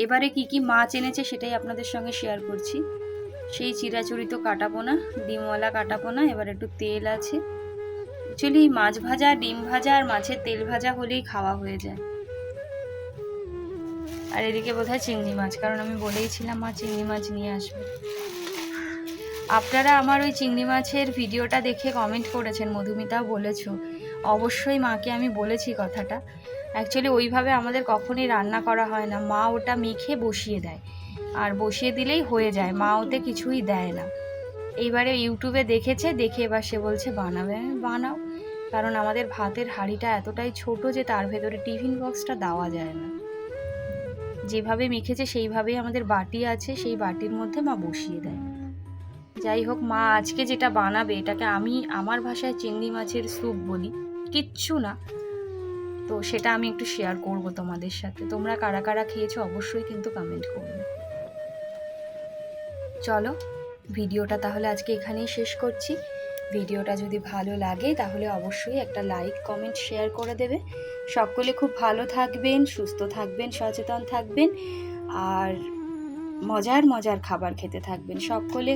এবারে কি কি মাছ এনেছে সেটাই আপনাদের সঙ্গে শেয়ার করছি। সেই চিরাচরিত কাটাপোনা, ডিমওয়ালা কাটাপোনা, এবার একটু তেল আছে। অ্যাকচুয়ালি মাছ ভাজা, ডিম ভাজা আর মাছের তেল ভাজা হলেই খাওয়া হয়ে যায়। আর এদিকে বোধহয় চিংড়ি মাছ, কারণ আমি বলেইছিলাম মা চিংড়ি মাছ নিয়ে আসবে। আপনারা আমার ওই চিংড়ি মাছের ভিডিওটা দেখে কমেন্ট করেছেন, মধুমিতাও বলেছো। অবশ্যই মাকে আমি বলেছি কথাটা। অ্যাকচুয়ালি ওইভাবে আমাদের কখনোই রান্না করা হয় না, মা ওটা মেখে বসিয়ে দেয়, আর বসিয়ে দিলেই হয়ে যায়, মা ওতে কিছুই দেয় না। এইবারে ইউটিউবে দেখেছে, দেখে এবার সে বলছে বানাবে। আমি বানাও, কারণ আমাদের ভাতের হাঁড়িটা এতটাই ছোট যে তার ভেতরে টিফিন বক্সটা দেওয়া যায় না। যেভাবে মেখেছে সেইভাবেই আমাদের বাটি আছে, সেই বাটির মধ্যে মা বসিয়ে দেয়। যাই হোক, মা আজকে যেটা বানাবে এটাকে আমি আমার ভাষায় চিংড়ি মাছের স্যুপ বলি, কিচ্ছু না। তো সেটা আমি একটু শেয়ার করব তোমাদের সাথে। তোমরা কারা কারা খেয়েছো অবশ্যই কিন্তু কমেন্ট করবে। চলো ভিডিওটা তাহলে আজকে এখানেই শেষ করছি। ভিডিওটা যদি ভালো লাগে তাহলে অবশ্যই একটা লাইক, কমেন্ট, শেয়ার করে দেবে। সকলে খুব ভালো থাকবেন, সুস্থ থাকবেন, সচেতন থাকবেন, আর মজার মজার খাবার খেতে থাকবেন। সকলে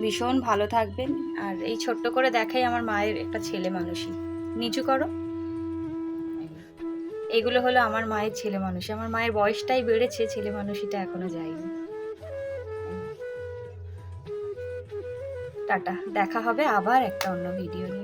ভীষণ ভালো থাকবেন। আর এই ছোট্ট করে দেখাই আমার মায়ের একটা ছেলে মানুষই। নিচু করো। এগুলো হলো আমার মায়ের ছেলে মানুষ। আমার মায়ের বয়সটাই বেড়েছে, ছেলে মানুষিটা এখনো যায়নি। টাটা, দেখা হবে আবার একটা অন্য ভিডিও নিয়ে।